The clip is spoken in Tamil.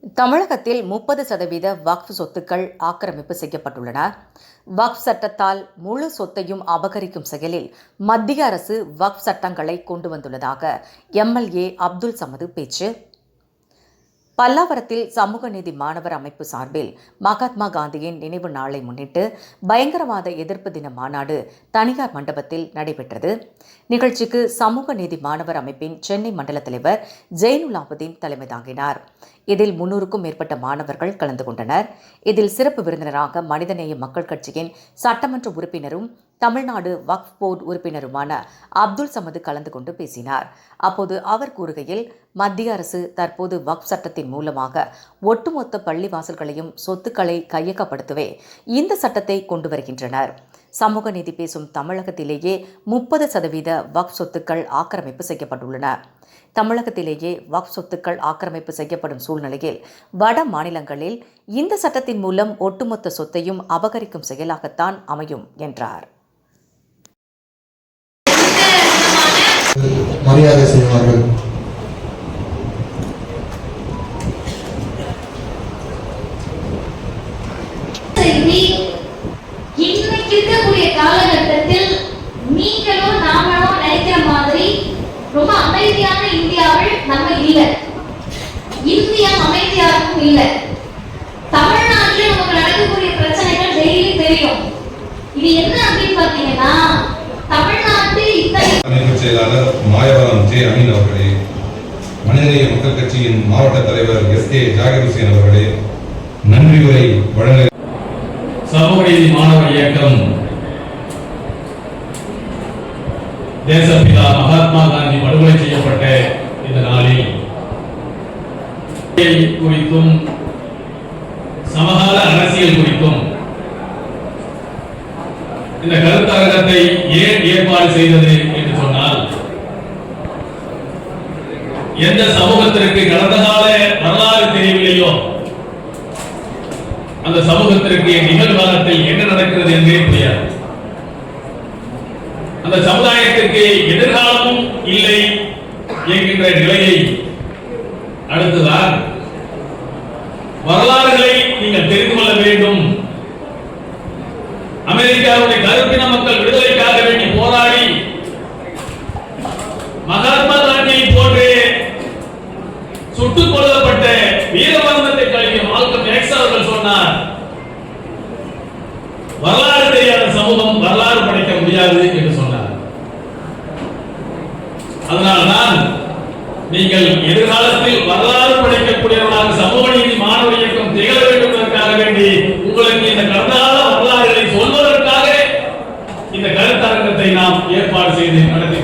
தமிழகத்தில் 30% வக்ஃப் சொத்துக்கள் ஆக்கிரமிப்பு செய்யப்பட்டுள்ளன. வக்ஃப் சட்டத்தால் முழு சொத்தையும் அபகரிக்கும் செயலில் மத்திய அரசு வக்ஃப் சட்டங்களை கொண்டு வந்துள்ளதாக எம்எல்ஏ அப்துல் சமது பேச்சு. பல்லாவரத்தில் சமூக நீதி மாணவர் அமைப்பு சார்பில் மகாத்மா காந்தியின் நினைவு நாளை முன்னிட்டு பயங்கரவாத எதிர்ப்பு தின மாநாடு தனியார் மண்டபத்தில் நடைபெற்றது. நிகழ்ச்சிக்கு சமூக நீதி மாணவர் அமைப்பின் சென்னை மண்டல தலைவர் ஜெயினுலாபுதீன் தலைமை தாங்கினார். இதில் 300க்கும் மேற்பட்ட மாணவர்கள் கலந்து கொண்டனர். இதில் சிறப்பு விருந்தினராக மனிதநேய மக்கள் கட்சியின் சட்டமன்ற உறுப்பினரும் தமிழ்நாடு வக்ஃப் போர்டு உறுப்பினருமான அப்துல் சமது கலந்து கொண்டு பேசினார். அப்போது அவர் கூறுகையில், மத்திய அரசு தற்போது வக்ஃப் சட்டத்தின் மூலமாக ஒட்டுமொத்த பள்ளிவாசல்களையும் சொத்துக்களை கையகப்படுத்தவே இந்த சட்டத்தை கொண்டு வருகின்றனர். சமூக நீதி பேசும் தமிழகத்திலேயே 30% வக்ஃப் சொத்துக்கள் ஆக்கிரமிப்பு செய்யப்பட்டுள்ளன. தமிழகத்திலேயே வக்ஃப் சொத்துக்கள் ஆக்கிரமிப்பு செய்யப்படும் சூழ்நிலையில் வட மாநிலங்களில் இந்த சட்டத்தின் மூலம் ஒட்டுமொத்த சொத்தையும் அபகரிக்கும் செயலாகத்தான் அமையும் என்றார். மரியாதை செய்வார்கள். இன்னைக்கு இருக்கக்கூடிய காலகட்டத்தில் நீங்களோ நாமளோ நினைக்கிற மாதிரி ரொம்ப அமைதியான இந்தியாவில் நம்ம இல்ல. இந்தியா அமைதியாகவும் இல்ல. தமிழ்நாட்டில் நமக்கு நடக்கக்கூடிய பிரச்சனைகள் டெய்லி தெரியும். இது என்ன அப்படின்னு பாத்தீங்கன்னா, தமிழ்நாட்டில் அமைப்பு செயலாளர் மாயவரம் ஜே அமீன் அவர்களே, மனிதநேய மக்கள் கட்சியின் மாவட்ட தலைவர் எஸ்.கே. ஜாகிர் ஹுசேன் அவர்களே, நன்றி உரை வழங்க. சமூக நீதி மாணவர் இயக்கம் தேசப்பிதா மகாத்மா காந்தி படுகொலை செய்யப்பட்ட இந்த நாளில் குறித்தும் சமகால அரசியல் குறித்தும் இந்த கருத்தரங்கத்தை ஏன் ஏற்பாடு செய்தது என்று சொன்னால், எந்த சமூகத்திற்கு கடந்த கால வரலாறு தெரியவில்லையோ அந்த சமூகத்திற்கு நிகழ்காலத்தில் என்ன நடக்கிறது என்றே புரியாது. அந்த சமுதாயத்திற்கு எதிர்காலமும் இல்லை என்கின்ற நிலையை அடுத்துதான் வரலாறுகளை நீங்கள் தெரிந்து கொள்ள வேண்டும். அமெரிக்காவுடைய கருப்பின மக்கள் விடுதலைக்காக வேண்டி போராடி மகாத்மா காந்தியை போன்று சுட்டுக் கொல்லப்பட்ட வீரமரணத்தை கழிவு மால்கம் எக்ஸ் அவர்கள் சொன்னார், வரலாறு தெரியாத சமூகம் வரலாறு படைக்க முடியாது என்று சொன்னார். அதனால்தான் நீங்கள் எதிர்காலத்தில் வரலாறு படைக்கக்கூடியவர்களாக சமூக நீதி மாணவர் இயக்கம் திகழ வேண்டும் என்பதற்காக வேண்டி உங்களுக்கு இந்த கடந்தகால வரலாறுகளை சொல்வதற்காக இந்த கருத்தரங்கத்தை நாம் ஏற்பாடு செய்து நடத்தி